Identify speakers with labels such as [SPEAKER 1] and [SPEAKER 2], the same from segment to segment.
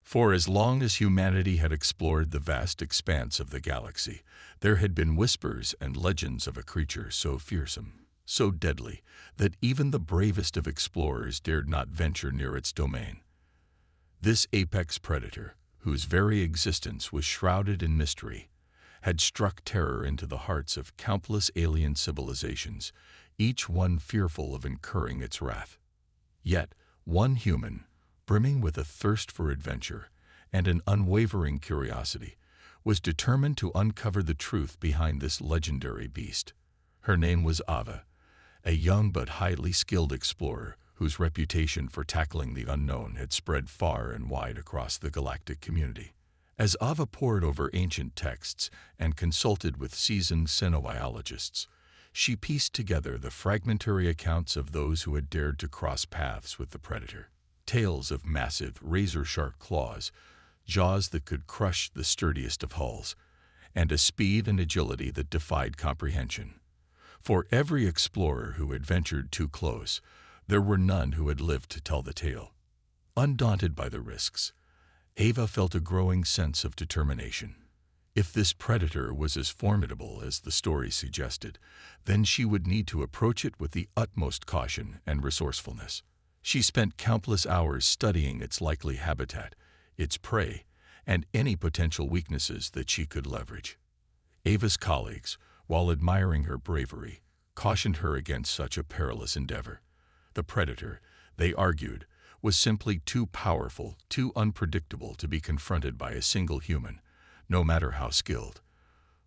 [SPEAKER 1] For as long as humanity had explored the vast expanse of the galaxy, there had been whispers and legends of a creature so fearsome, so deadly, that even the bravest of explorers dared not venture near its domain. This apex predator, whose very existence was shrouded in mystery, had struck terror into the hearts of countless alien civilizations, each one fearful of incurring its wrath. Yet, one human, brimming with a thirst for adventure and an unwavering curiosity, was determined to uncover the truth behind this legendary beast. Her name was Ava, a young but highly skilled explorer whose reputation for tackling the unknown had spread far and wide across the galactic community. As Ava pored over ancient texts and consulted with seasoned xenobiologists, she pieced together the fragmentary accounts of those who had dared to cross paths with the predator. Tales of massive, razor-sharp claws, jaws that could crush the sturdiest of hulls, and a speed and agility that defied comprehension. For every explorer who had ventured too close, there were none who had lived to tell the tale. Undaunted by the risks, Ava felt a growing sense of determination. If this predator was as formidable as the story suggested, then she would need to approach it with the utmost caution and resourcefulness. She spent countless hours studying its likely habitat, its prey, and any potential weaknesses that she could leverage. Ava's colleagues, while admiring her bravery, cautioned her against such a perilous endeavor. The predator, they argued, was simply too powerful, too unpredictable to be confronted by a single human, no matter how skilled.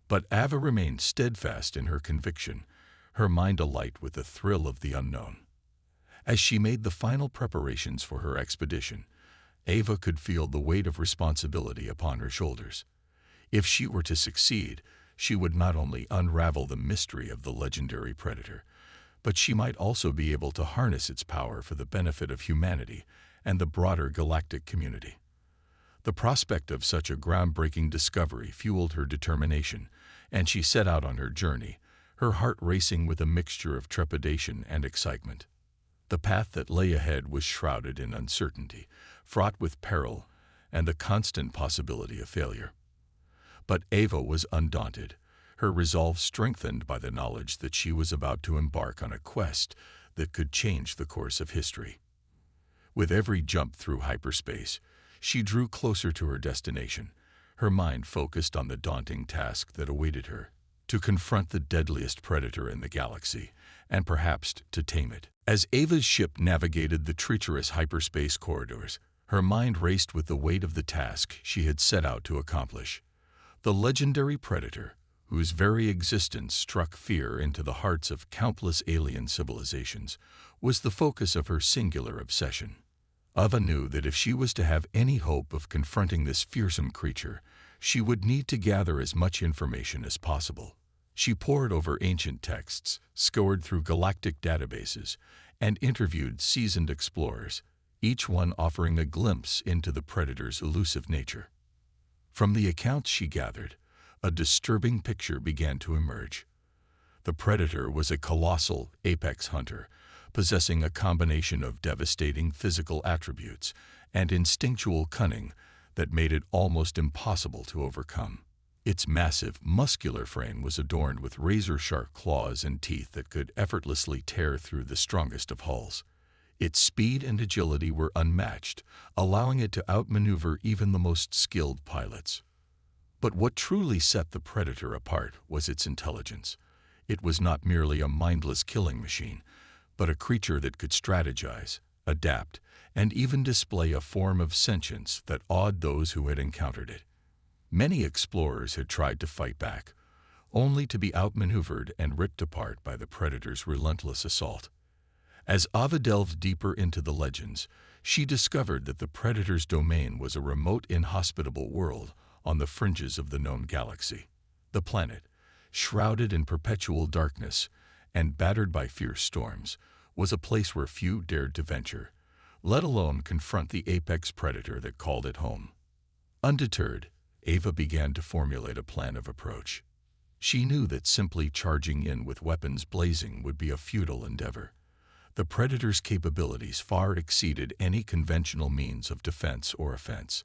[SPEAKER 1] But Ava remained steadfast in her conviction, her mind alight with the thrill of the unknown. As she made the final preparations for her expedition, Ava could feel the weight of responsibility upon her shoulders. If she were to succeed, she would not only unravel the mystery of the legendary predator, but she might also be able to harness its power for the benefit of humanity and the broader galactic community. The prospect of such a groundbreaking discovery fueled her determination, and she set out on her journey, her heart racing with a mixture of trepidation and excitement. The path that lay ahead was shrouded in uncertainty, fraught with peril and the constant possibility of failure. But Ava was undaunted, her resolve strengthened by the knowledge that she was about to embark on a quest that could change the course of history. With every jump through hyperspace, she drew closer to her destination, her mind focused on the daunting task that awaited her: to confront the deadliest predator in the galaxy, and perhaps to tame it. As Ava's ship navigated the treacherous hyperspace corridors, her mind raced with the weight of the task she had set out to accomplish. The legendary predator, whose very existence struck fear into the hearts of countless alien civilizations, was the focus of her singular obsession. Ava knew that if she was to have any hope of confronting this fearsome creature, she would need to gather as much information as possible. She pored over ancient texts, scoured through galactic databases, and interviewed seasoned explorers, each one offering a glimpse into the predator's elusive nature. From the accounts she gathered, a disturbing picture began to emerge. The predator was a colossal apex hunter, possessing a combination of devastating physical attributes and instinctual cunning that made it almost impossible to overcome. Its massive, muscular frame was adorned with razor-sharp claws and teeth that could effortlessly tear through the strongest of hulls. Its speed and agility were unmatched, allowing it to outmaneuver even the most skilled pilots. But what truly set the predator apart was its intelligence. It was not merely a mindless killing machine, but a creature that could strategize, adapt, and even display a form of sentience that awed those who had encountered it. Many explorers had tried to fight back, only to be outmaneuvered and ripped apart by the predator's relentless assault. As Ava delved deeper into the legends, she discovered that the predator's domain was a remote, inhospitable world on the fringes of the known galaxy. The planet, shrouded in perpetual darkness and battered by fierce storms, was a place where few dared to venture, let alone confront the apex predator that called it home. Undeterred, Ava began to formulate a plan of approach. She knew that simply charging in with weapons blazing would be a futile endeavor. The predator's capabilities far exceeded any conventional means of defense or offense,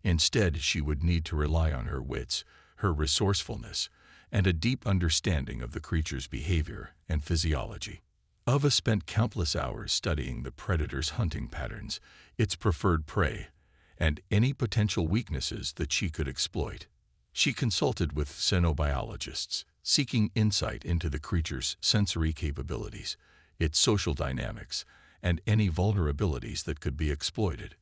[SPEAKER 1] Instead, she would need to rely on her wits, her resourcefulness, and a deep understanding of the creature's behavior and physiology. Ava spent countless hours studying the predator's hunting patterns, its preferred prey, and any potential weaknesses that she could exploit. She consulted with xenobiologists, seeking insight into the creature's sensory capabilities, its social dynamics, and any vulnerabilities that could be exploited.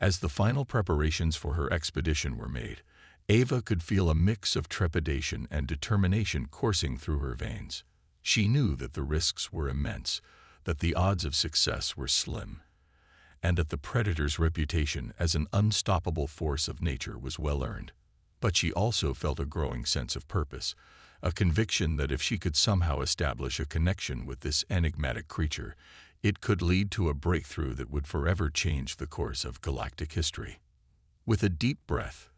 [SPEAKER 1] As the final preparations for her expedition were made, Ava could feel a mix of trepidation and determination coursing through her veins. She knew that the risks were immense, that the odds of success were slim, and that the predator's reputation as an unstoppable force of nature was well earned. But she also felt a growing sense of purpose, a conviction that if she could somehow establish a connection with this enigmatic creature, it could lead to a breakthrough that would forever change the course of galactic history. With a deep breath,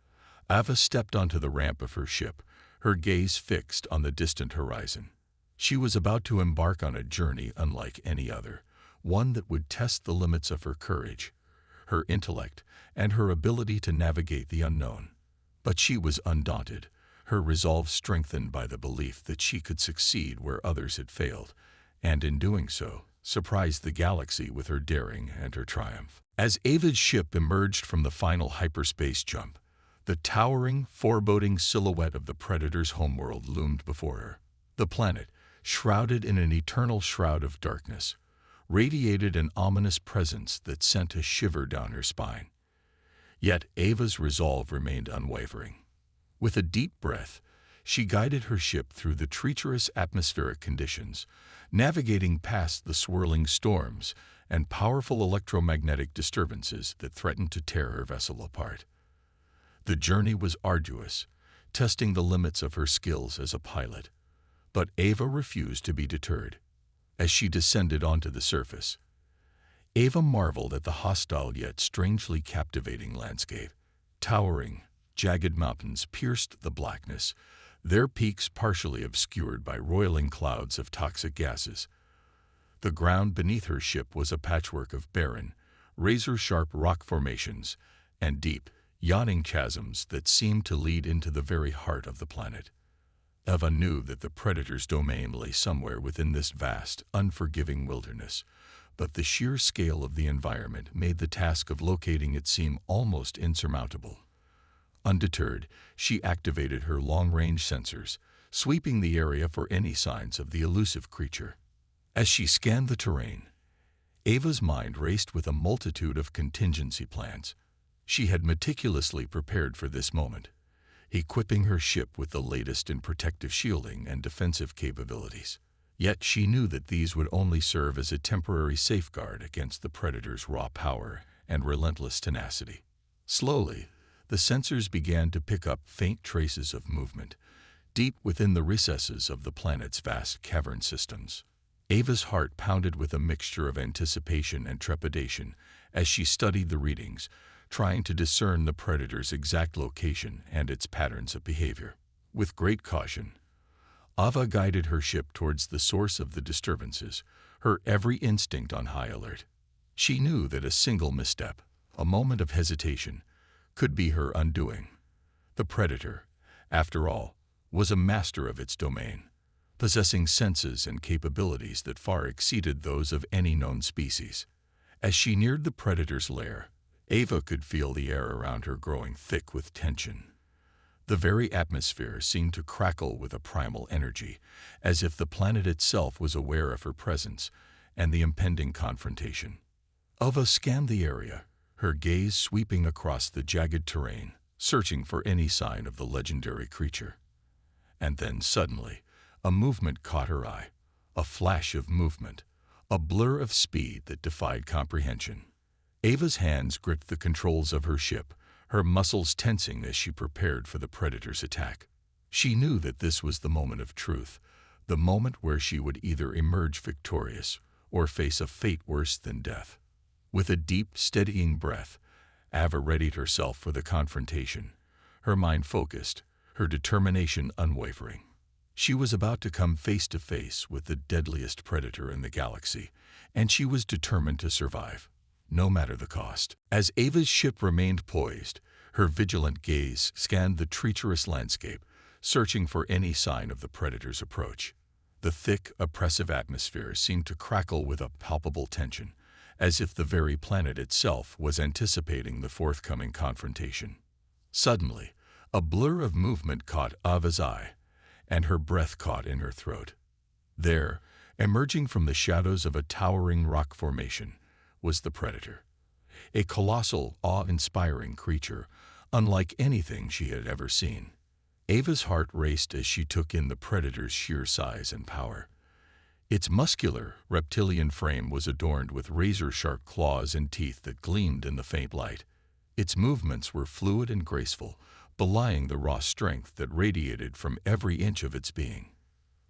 [SPEAKER 1] Ava stepped onto the ramp of her ship, her gaze fixed on the distant horizon. She was about to embark on a journey unlike any other, one that would test the limits of her courage, her intellect, and her ability to navigate the unknown. But she was undaunted, her resolve strengthened by the belief that she could succeed where others had failed, and in doing so, surprised the galaxy with her daring and her triumph. As Ava's ship emerged from the final hyperspace jump, the towering, foreboding silhouette of the Predator's homeworld loomed before her. The planet, shrouded in an eternal shroud of darkness, radiated an ominous presence that sent a shiver down her spine. Yet Ava's resolve remained unwavering. With a deep breath, she guided her ship through the treacherous atmospheric conditions, navigating past the swirling storms and powerful electromagnetic disturbances that threatened to tear her vessel apart. The journey was arduous, testing the limits of her skills as a pilot, but Ava refused to be deterred. As she descended onto the surface, Ava marveled at the hostile yet strangely captivating landscape. Towering, jagged mountains pierced the blackness, their peaks partially obscured by roiling clouds of toxic gases. The ground beneath her ship was a patchwork of barren, razor-sharp rock formations and deep, yawning chasms that seemed to lead into the very heart of the planet. Ava knew that the Predator's domain lay somewhere within this vast, unforgiving wilderness, but the sheer scale of the environment made the task of locating it seem almost insurmountable. Undeterred, she activated her long-range sensors, sweeping the area for any signs of the elusive creature. As she scanned the terrain, Ava's mind raced with a multitude of contingency plans. She had meticulously prepared for this moment, equipping her ship with the latest in protective shielding and defensive capabilities. Yet she knew that these would only serve as a temporary safeguard against the Predator's raw power and relentless tenacity. Slowly, the sensors began to pick up faint traces of movement, deep within the recesses of the planet's vast cavern systems. Ava's heart pounded with a mixture of anticipation and trepidation as she studied the readings, trying to discern the Predator's exact location and its patterns of behavior. With great caution, Ava guided her ship towards the source of the disturbances, her every instinct on high alert. She knew that a single misstep, a moment of hesitation, could be her undoing. The Predator, after all, was a master of its domain, possessing senses and capabilities that far exceeded those of any known species. As she neared the Predator's lair, Ava could feel the air around her growing thick with tension. The very atmosphere seemed to crackle with a primal energy, as if the planet itself was aware of her presence and the impending confrontation. Ava scanned the area, her gaze sweeping across the jagged terrain, searching for any sign of the legendary creature. And then suddenly, a movement caught her eye, a flash of movement, a blur of speed that defied comprehension. Ava's hands gripped the controls of her ship, her muscles tensing as she prepared for the Predator's attack. She knew that this was the moment of truth, the moment where she would either emerge victorious or face a fate worse than death. With a deep, steadying breath, Ava readied herself for the confrontation, her mind focused, her determination unwavering. She was about to come face to face with the deadliest predator in the galaxy, and she was determined to survive, no matter the cost. As Ava's ship remained poised, Her vigilant gaze scanned the treacherous landscape, searching for any sign of the predator's approach. The thick, oppressive atmosphere seemed to crackle with a palpable tension, as if the very planet itself was anticipating the forthcoming confrontation. Suddenly, a blur of movement caught Ava's eye, and her breath caught in her throat. There, emerging from the shadows of a towering rock formation, was the predator. A colossal, awe-inspiring creature, unlike anything she had ever seen. Ava's heart raced as she took in the predator's sheer size and power. Its muscular, reptilian frame was adorned with razor-sharp claws and teeth that gleamed in the faint light. Its movements were fluid and graceful, belying the raw strength that radiated from every inch of its being.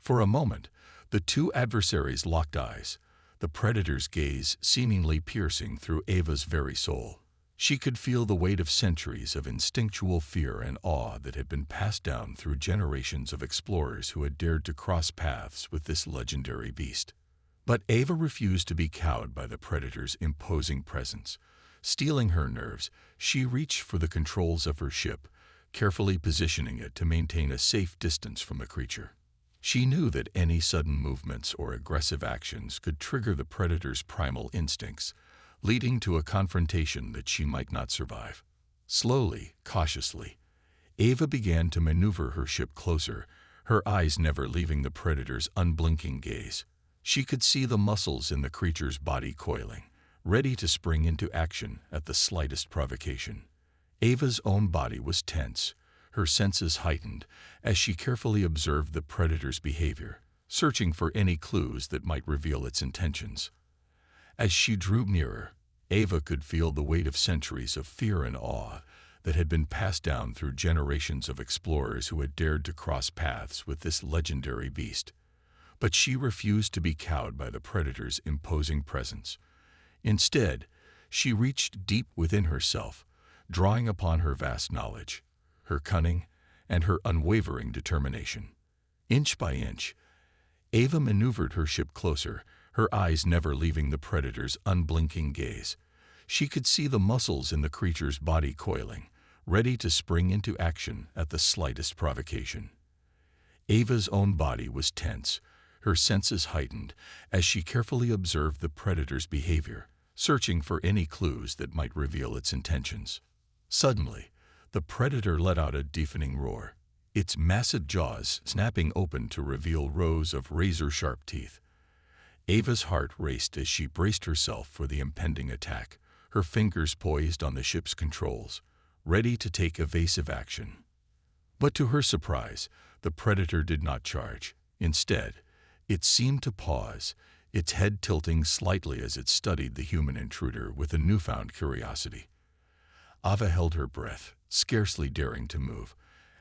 [SPEAKER 1] For a moment, the two adversaries locked eyes, the predator's gaze seemingly piercing through Ava's very soul. She could feel the weight of centuries of instinctual fear and awe that had been passed down through generations of explorers who had dared to cross paths with this legendary beast. But Ava refused to be cowed by the predator's imposing presence. Steeling her nerves, she reached for the controls of her ship, carefully positioning it to maintain a safe distance from the creature. She knew that any sudden movements or aggressive actions could trigger the predator's primal instincts, leading to a confrontation that she might not survive. Slowly, cautiously, Ava began to maneuver her ship closer, her eyes never leaving the predator's unblinking gaze. She could see the muscles in the creature's body coiling, ready to spring into action at the slightest provocation. Ava's own body was tense, her senses heightened, as she carefully observed the predator's behavior, searching for any clues that might reveal its intentions. As she drew nearer, Ava could feel the weight of centuries of fear and awe that had been passed down through generations of explorers who had dared to cross paths with this legendary beast. But she refused to be cowed by the predator's imposing presence. Instead, she reached deep within herself, drawing upon her vast knowledge, her cunning, and her unwavering determination. Inch by inch, Ava maneuvered her ship closer, her eyes never leaving the predator's unblinking gaze. She could see the muscles in the creature's body coiling, ready to spring into action at the slightest provocation. Ava's own body was tense, her senses heightened, as she carefully observed the predator's behavior, searching for any clues that might reveal its intentions. Suddenly, the predator let out a deafening roar, its massive jaws snapping open to reveal rows of razor-sharp teeth. Ava's heart raced as she braced herself for the impending attack, her fingers poised on the ship's controls, ready to take evasive action. But to her surprise, the predator did not charge. Instead, it seemed to pause, its head tilting slightly as it studied the human intruder with a newfound curiosity. Ava held her breath, scarcely daring to move,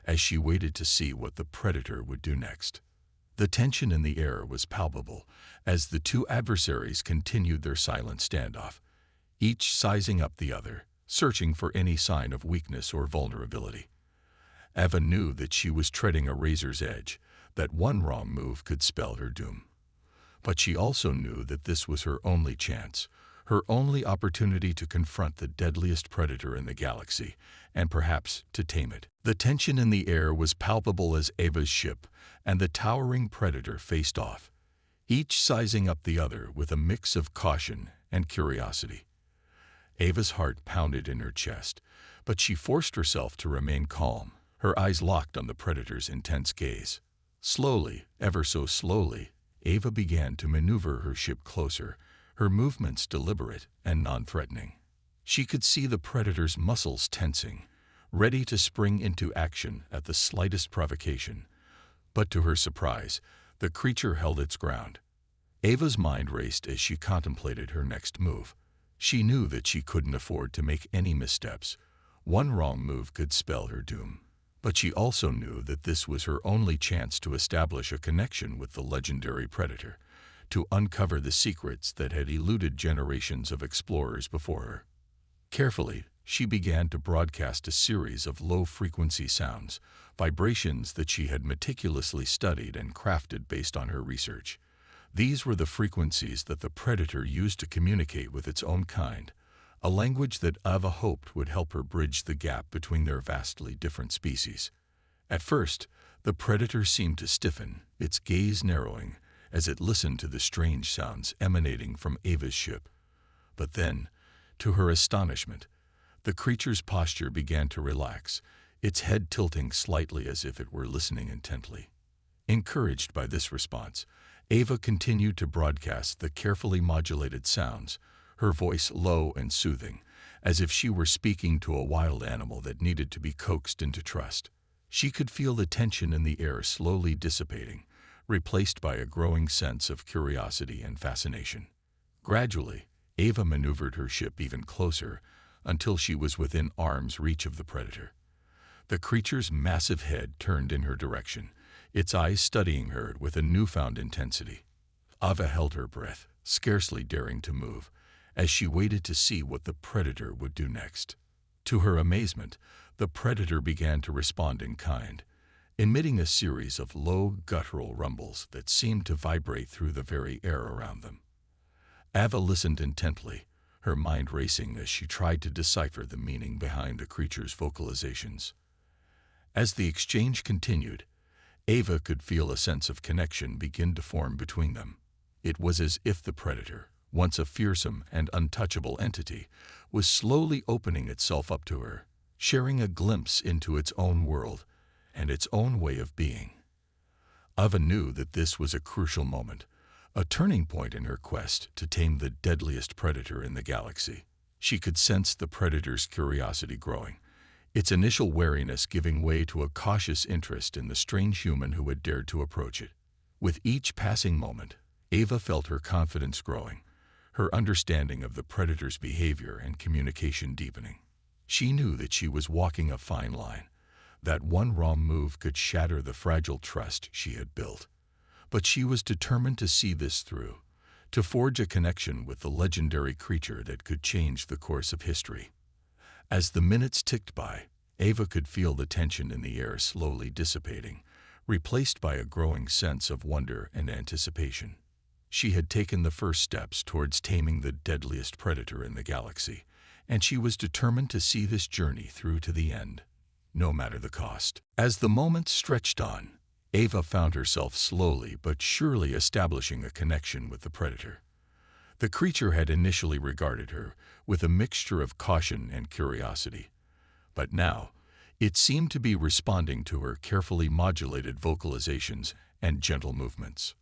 [SPEAKER 1] as she waited to see what the predator would do next. The tension in the air was palpable as the two adversaries continued their silent standoff, each sizing up the other, searching for any sign of weakness or vulnerability. Ava knew that she was treading a razor's edge, that one wrong move could spell her doom. But she also knew that this was her only chance, her only opportunity to confront the deadliest predator in the galaxy, and perhaps to tame it. The tension in the air was palpable as Ava's ship and the towering predator faced off, each sizing up the other with a mix of caution and curiosity. Ava's heart pounded in her chest, but she forced herself to remain calm, her eyes locked on the predator's intense gaze. Slowly, ever so slowly, Ava began to maneuver her ship closer, her movements deliberate and non-threatening. She could see the predator's muscles tensing, ready to spring into action at the slightest provocation. But to her surprise, the creature held its ground. Ava's mind raced as she contemplated her next move. She knew that she couldn't afford to make any missteps. One wrong move could spell her doom. But she also knew that this was her only chance to establish a connection with the legendary predator, to uncover the secrets that had eluded generations of explorers before her. Carefully, she began to broadcast a series of low-frequency sounds, vibrations that she had meticulously studied and crafted based on her research. These were the frequencies that the predator used to communicate with its own kind, a language that Ava hoped would help her bridge the gap between their vastly different species. At first, the predator seemed to stiffen, its gaze narrowing, as it listened to the strange sounds emanating from Ava's ship. But then, to her astonishment, the creature's posture began to relax, its head tilting slightly as if it were listening intently. Encouraged by this response, Ava continued to broadcast the carefully modulated sounds, her voice low and soothing, as if she were speaking to a wild animal that needed to be coaxed into trust. She could feel the tension in the air slowly dissipating, replaced by a growing sense of curiosity and fascination. Gradually, Ava maneuvered her ship even closer until she was within arm's reach of the predator. The creature's massive head turned in her direction, its eyes studying her with a newfound intensity. Ava held her breath, scarcely daring to move, as she waited to see what the predator would do next. To her amazement, the predator began to respond in kind, emitting a series of low, guttural rumbles that seemed to vibrate through the very air around them. Ava listened intently, her mind racing as she tried to decipher the meaning behind the creature's vocalizations. As the exchange continued, Ava could feel a sense of connection begin to form between them. It was as if the predator, once a fearsome and untouchable entity, was slowly opening itself up to her, sharing a glimpse into its own world and its own way of being. Ava knew that this was a crucial moment, a turning point in her quest to tame the deadliest predator in the galaxy. She could sense the predator's curiosity growing, its initial wariness giving way to a cautious interest in the strange human who had dared to approach it. With each passing moment, Ava felt her confidence growing, her understanding of the predator's behavior and communication deepening. She knew that she was walking a fine line, that one wrong move could shatter the fragile trust she had built. But she was determined to see this through, to forge a connection with the legendary creature that could change the course of history. As the minutes ticked by, Ava could feel the tension in the air slowly dissipating, replaced by a growing sense of wonder and anticipation. She had taken the first steps towards taming the deadliest predator in the galaxy, and she was determined to see this journey through to the end, no matter the cost. As the moments stretched on, Ava found herself slowly but surely establishing a connection with the predator. The creature had initially regarded her with a mixture of caution and curiosity, but now it seemed to be responding to her carefully modulated vocalizations and gentle movements.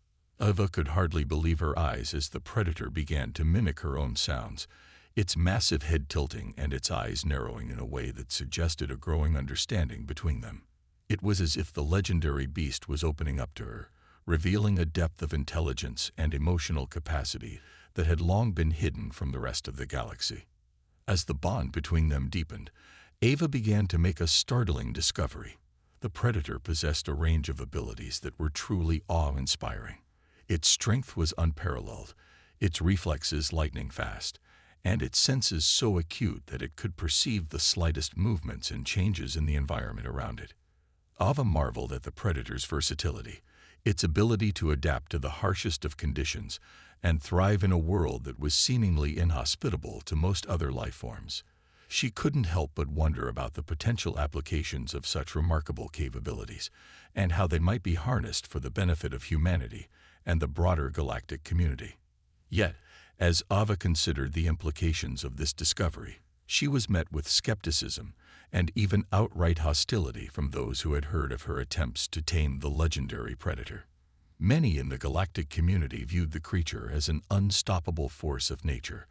[SPEAKER 1] Ava could hardly believe her eyes as the predator began to mimic her own sounds, its massive head tilting and its eyes narrowing in a way that suggested a growing understanding between them. It was as if the legendary beast was opening up to her, revealing a depth of intelligence and emotional capacity that had long been hidden from the rest of the galaxy. As the bond between them deepened, Ava began to make a startling discovery. The predator possessed a range of abilities that were truly awe-inspiring. Its strength was unparalleled, its reflexes lightning fast, and its senses so acute that it could perceive the slightest movements and changes in the environment around it. Ava marveled at the predator's versatility, its ability to adapt to the harshest of conditions and thrive in a world that was seemingly inhospitable to most other life forms. She couldn't help but wonder about the potential applications of such remarkable capabilities and how they might be harnessed for the benefit of humanity and the broader galactic community. Yet, as Ava considered the implications of this discovery, she was met with skepticism and even outright hostility from those who had heard of her attempts to tame the legendary predator. Many in the galactic community viewed the creature as an unstoppable force of nature,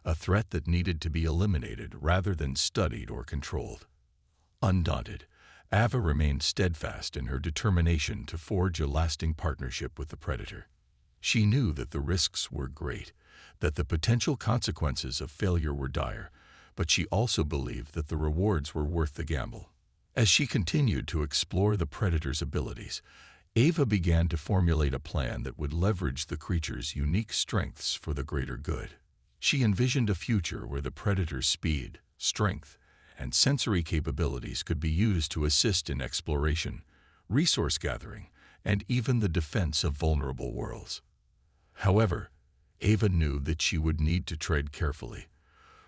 [SPEAKER 1] a threat that needed to be eliminated rather than studied or controlled. Undaunted, Ava remained steadfast in her determination to forge a lasting partnership with the predator. She knew that the risks were great, that the potential consequences of failure were dire, but she also believed that the rewards were worth the gamble. As she continued to explore the predator's abilities, Ava began to formulate a plan that would leverage the creature's unique strengths for the greater good. She envisioned a future where the predator's speed, strength, and sensory capabilities could be used to assist in exploration, resource gathering, and even the defense of vulnerable worlds. However, Ava knew that she would need to tread carefully.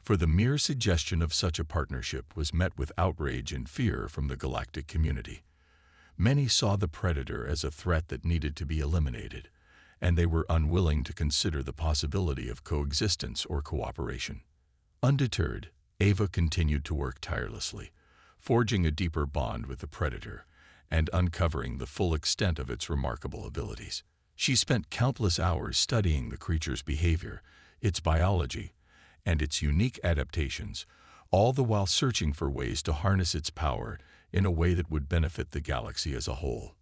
[SPEAKER 1] for the mere suggestion of such a partnership was met with outrage and fear from the galactic community. Many saw the Predator as a threat that needed to be eliminated, and they were unwilling to consider the possibility of coexistence or cooperation. Undeterred, Ava continued to work tirelessly, forging a deeper bond with the Predator and uncovering the full extent of its remarkable abilities. She spent countless hours studying the creature's behavior, its biology, and its unique adaptations, all the while searching for ways to harness its power in a way that would benefit the galaxy as a whole.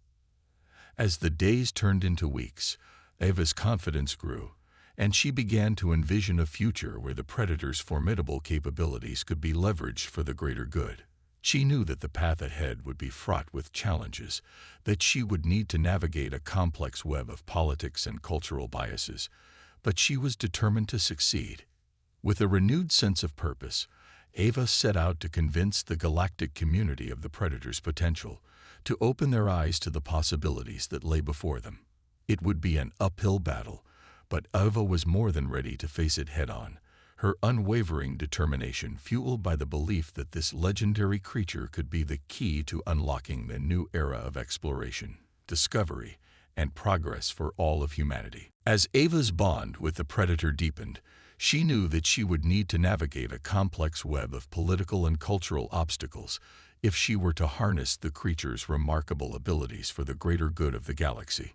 [SPEAKER 1] As the days turned into weeks, Ava's confidence grew, and she began to envision a future where the Predator's formidable capabilities could be leveraged for the greater good. She knew that the path ahead would be fraught with challenges, that she would need to navigate a complex web of politics and cultural biases, but she was determined to succeed. With a renewed sense of purpose, Ava set out to convince the galactic community of the Predator's potential, to open their eyes to the possibilities that lay before them. It would be an uphill battle, but Ava was more than ready to face it head-on, her unwavering determination fueled by the belief that this legendary creature could be the key to unlocking the new era of exploration, discovery, and progress for all of humanity. As Ava's bond with the Predator deepened, she knew that she would need to navigate a complex web of political and cultural obstacles if she were to harness the creature's remarkable abilities for the greater good of the galaxy.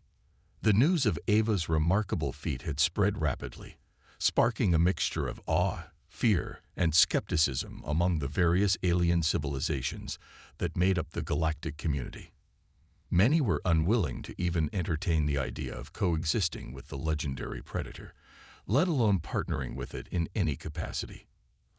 [SPEAKER 1] The news of Ava's remarkable feat had spread rapidly, sparking a mixture of awe, fear, and skepticism among the various alien civilizations that made up the galactic community. Many were unwilling to even entertain the idea of coexisting with the legendary Predator, let alone partnering with it in any capacity.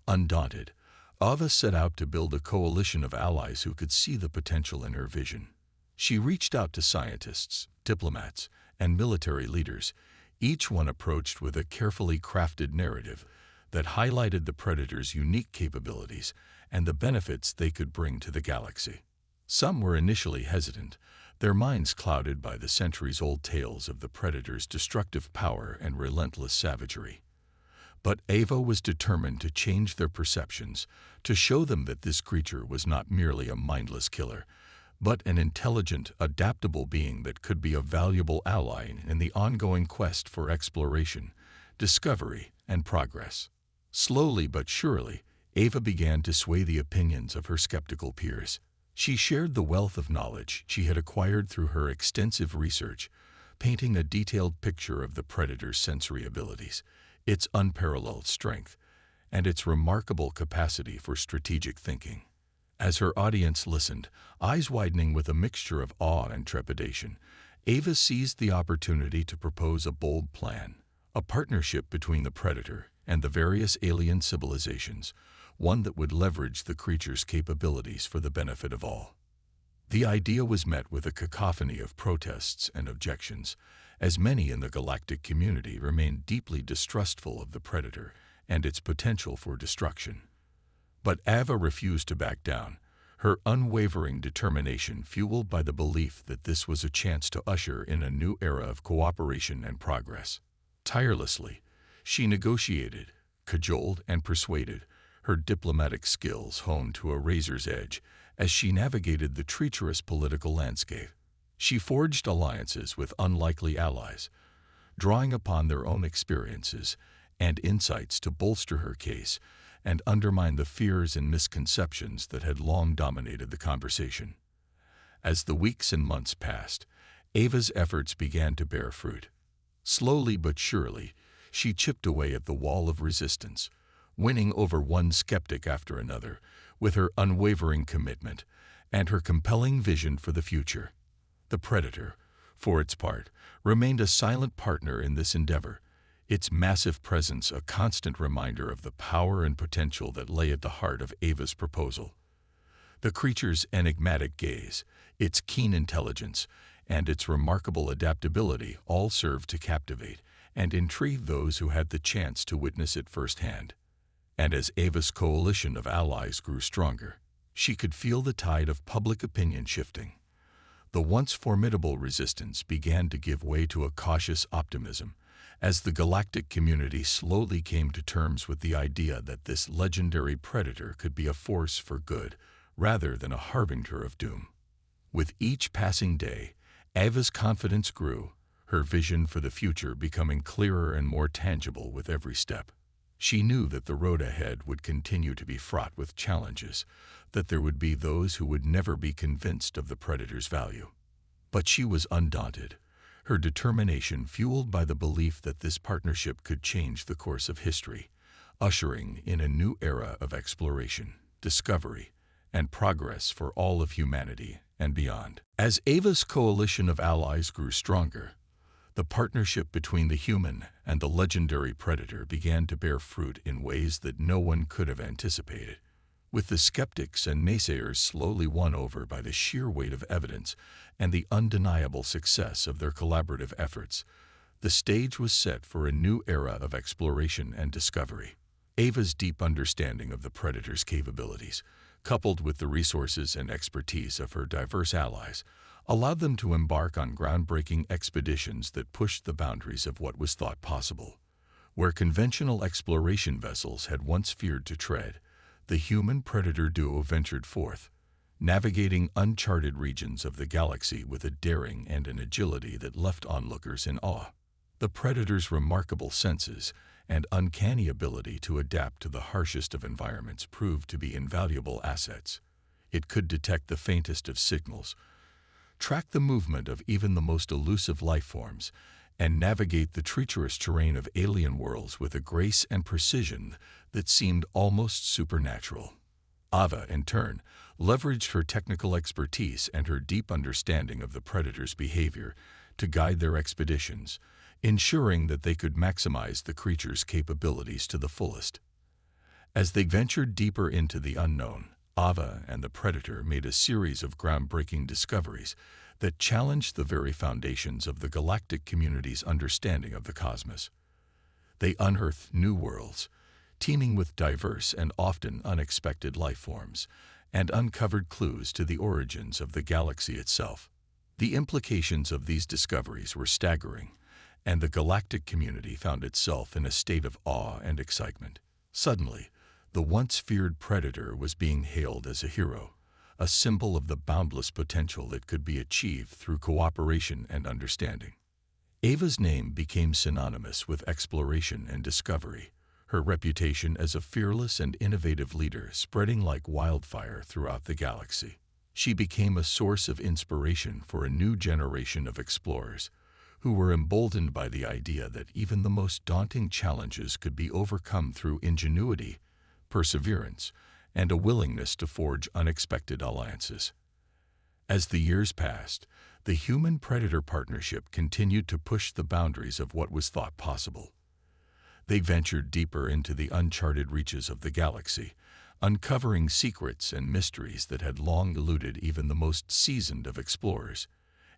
[SPEAKER 1] Undaunted, Ava set out to build a coalition of allies who could see the potential in her vision. She reached out to scientists, diplomats, and military leaders, each one approached with a carefully crafted narrative that highlighted the Predator's unique capabilities and the benefits they could bring to the galaxy. Some were initially hesitant, their minds clouded by the centuries-old tales of the Predator's destructive power and relentless savagery. But Ava was determined to change their perceptions, to show them that this creature was not merely a mindless killer, but an intelligent, adaptable being that could be a valuable ally in the ongoing quest for exploration, discovery, and progress. Slowly but surely, Ava began to sway the opinions of her skeptical peers. She shared the wealth of knowledge she had acquired through her extensive research, painting a detailed picture of the Predator's sensory abilities, its unparalleled strength, and its remarkable capacity for strategic thinking. As her audience listened, eyes widening with a mixture of awe and trepidation, Ava seized the opportunity to propose a bold plan, a partnership between the Predator and the various alien civilizations, one that would leverage the creature's capabilities for the benefit of all. The idea was met with a cacophony of protests and objections, as many in the galactic community remained deeply distrustful of the Predator and its potential for destruction. But Ava refused to back down, her unwavering determination fueled by the belief that this was a chance to usher in a new era of cooperation and progress. Tirelessly, she negotiated, cajoled, and persuaded, her diplomatic skills honed to a razor's edge as she navigated the treacherous political landscape. She forged alliances with unlikely allies, drawing upon their own experiences and insights to bolster her case and undermine the fears and misconceptions that had long dominated the conversation. As the weeks and months passed, Ava's efforts began to bear fruit. Slowly but surely, she chipped away at the wall of resistance, winning over one skeptic after another with her unwavering commitment and her compelling vision for the future. The Predator, for its part, remained a silent partner in this endeavor, its massive presence a constant reminder of the power and potential that lay at the heart of Ava's proposal. The creature's enigmatic gaze, its keen intelligence, and its remarkable adaptability all served to captivate and intrigue those who had the chance to witness it firsthand. And as Ava's coalition of allies grew stronger, she could feel the tide of public opinion shifting. The once formidable resistance began to give way to a cautious optimism, As the galactic community slowly came to terms with the idea that this legendary predator could be a force for good rather than a harbinger of doom. With each passing day, Ava's confidence grew, her vision for the future becoming clearer and more tangible with every step. She knew that the road ahead would continue to be fraught with challenges, that there would be those who would never be convinced of the predator's value. But she was undaunted, her determination fueled by the belief that this partnership could change the course of history, ushering in a new era of exploration, discovery, and progress for all of humanity and beyond. As Ava's coalition of allies grew stronger, the partnership between the human and the legendary predator began to bear fruit in ways that no one could have anticipated. With the skeptics and naysayers slowly won over by the sheer weight of evidence and the undeniable success of their collaborative efforts, the stage was set for a new era of exploration and discovery. Ava's deep understanding of the predator's capabilities, coupled with the resources and expertise of her diverse allies, allowed them to embark on groundbreaking expeditions that pushed the boundaries of what was thought possible. Where conventional exploration vessels had once feared to tread, the human-predator duo ventured forth, navigating uncharted regions of the galaxy with a daring and an agility that left onlookers in awe. The predator's remarkable senses and uncanny ability to adapt to the harshest of environments proved to be invaluable assets. It could detect the faintest of signals, track the movement of even the most elusive life forms, and navigate the treacherous terrain of alien worlds with a grace and precision that seemed almost supernatural. Ava, in turn, leveraged her technical expertise and her deep understanding of the predator's behavior to guide their expeditions, ensuring that they could maximize the creature's capabilities to the fullest. As they ventured deeper into the unknown, Ava and the predator made a series of groundbreaking discoveries that challenged the very foundations of the galactic community's understanding of the cosmos. They unearthed new worlds, teeming with diverse and often unexpected life forms, and uncovered clues to the origins of the galaxy itself. The implications of these discoveries were staggering, and the galactic community found itself in a state of awe and excitement. Suddenly, the once feared predator was being hailed as a hero, a symbol of the boundless potential that could be achieved through cooperation and understanding. Ava's name became synonymous with exploration and discovery, her reputation as a fearless and innovative leader spreading like wildfire throughout the galaxy. She became a source of inspiration for a new generation of explorers, who were emboldened by the idea that even the most daunting challenges could be overcome through ingenuity, perseverance, and a willingness to forge unexpected alliances. As the years passed, the human-predator partnership continued to push the boundaries of what was thought possible. They ventured deeper into the uncharted reaches of the galaxy, uncovering secrets and mysteries that had long eluded even the most seasoned of explorers.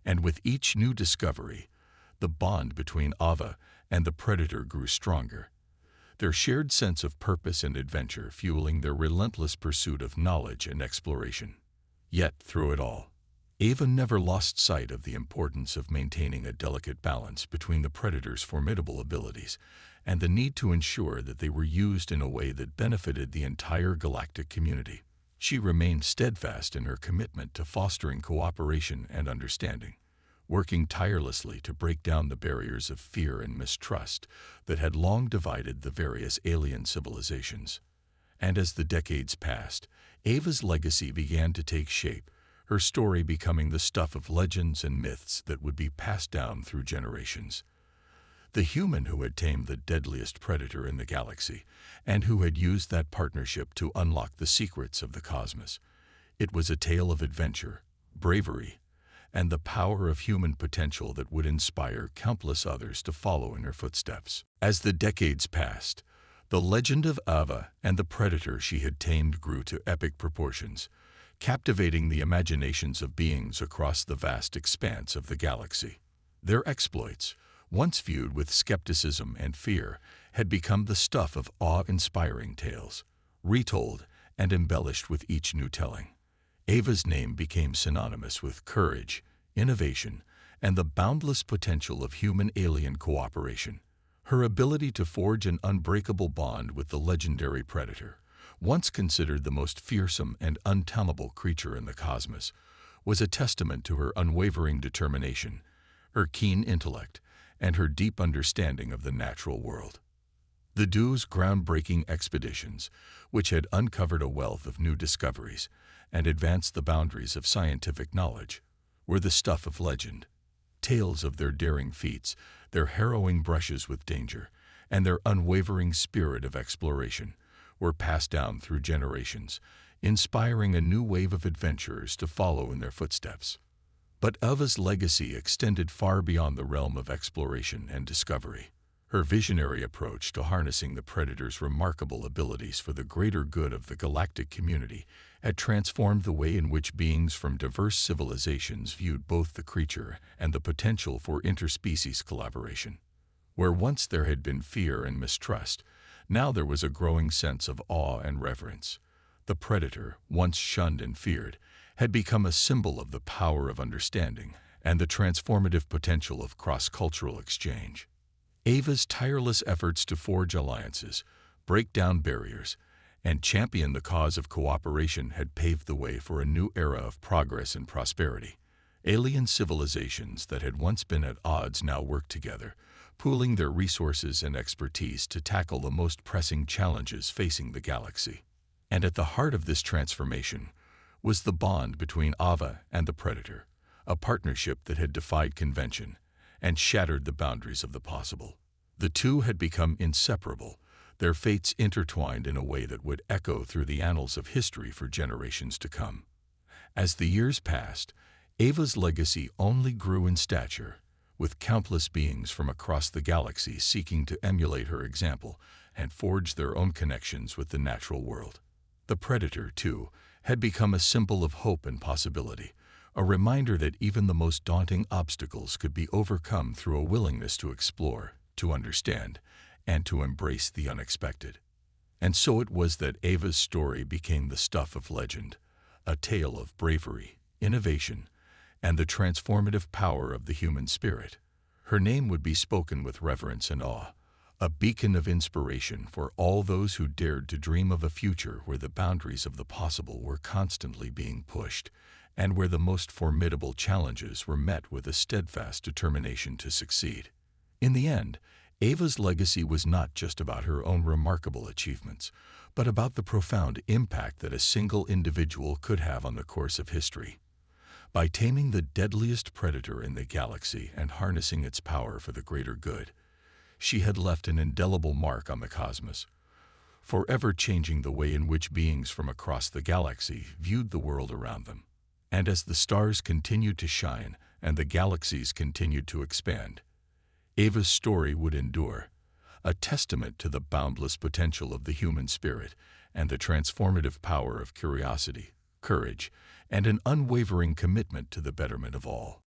[SPEAKER 1] And with each new discovery, the bond between Ava and the predator grew stronger, their shared sense of purpose and adventure fueling their relentless pursuit of knowledge and exploration. Yet, through it all, Ava never lost sight of the importance of maintaining a delicate balance between the predator's formidable abilities and the need to ensure that they were used in a way that benefited the entire galactic community. She remained steadfast in her commitment to fostering cooperation and understanding, working tirelessly to break down the barriers of fear and mistrust that had long divided the various alien civilizations. And as the decades passed, Ava's legacy began to take shape, her story becoming the stuff of legends and myths that would be passed down through generations. The human who had tamed the deadliest predator in the galaxy, and who had used that partnership to unlock the secrets of the cosmos. It was a tale of adventure, bravery, and the power of human potential that would inspire countless others to follow in her footsteps. As the decades passed, the legend of Ava and the predator she had tamed grew to epic proportions, captivating the imaginations of beings across the vast expanse of the galaxy. Their exploits, once viewed with skepticism and fear, had become the stuff of awe-inspiring tales, retold and embellished with each new telling. Ava's name became synonymous with courage, innovation, and the boundless potential of human-alien cooperation, Her ability to forge an unbreakable bond with the legendary predator, once considered the most fearsome and untamable creature in the cosmos, was a testament to her unwavering determination, her keen intellect, and her deep understanding of the natural world. The duo's groundbreaking expeditions, which had uncovered a wealth of new discoveries and advanced the boundaries of scientific knowledge, were the stuff of legend. Tales of their daring feats, their harrowing brushes with danger, and their unwavering spirit of exploration were passed down through generations, inspiring a new wave of adventurers to follow in their footsteps. But Eva's legacy extended far beyond the realm of exploration and discovery. Her visionary approach to harnessing the Predator's remarkable abilities for the greater good of the galactic community had transformed the way in which beings from diverse civilizations viewed both the creature and the potential for interspecies collaboration. Where once there had been fear and mistrust, now there was a growing sense of awe and reverence. The Predator, once shunned and feared, had become a symbol of the power of understanding and the transformative potential of cross-cultural exchange. Ava's tireless efforts to forge alliances, break down barriers, and champion the cause of cooperation had paved the way for a new era of progress and prosperity. Alien civilizations that had once been at odds now worked together, pooling their resources and expertise to tackle the most pressing challenges facing the galaxy. And at the heart of this transformation was the bond between Ava and the Predator, a partnership that had defied convention and shattered the boundaries of the possible. The two had become inseparable, their fates intertwined in a way that would echo through the annals of history for generations to come. As the years passed, Ava's legacy only grew in stature, with countless beings from across the galaxy seeking to emulate her example and forge their own connections with the natural world. The Predator, too, had become a symbol of hope and possibility, a reminder that even the most daunting obstacles could be overcome through a willingness to explore, to understand, and to embrace the unexpected. And so it was that Ava's story became the stuff of legend, a tale of bravery, innovation, and the transformative power of the human spirit. Her name would be spoken with reverence and awe, a beacon of inspiration for all those who dared to dream of a future where the boundaries of the possible were constantly being pushed, and where the most formidable challenges were met with a steadfast determination to succeed. In the end, Ava's legacy was not just about her own remarkable achievements, but about the profound impact that a single individual could have on the course of history. By taming the deadliest predator in the galaxy and harnessing its power for the greater good, she had left an indelible mark on the cosmos, forever changing the way in which beings from across the galaxy viewed the world around them. And as the stars continued to shine and the galaxies continued to expand, Ava's story would endure, a testament to the boundless potential of the human spirit and the transformative power of curiosity, courage, and an unwavering commitment to the betterment of all.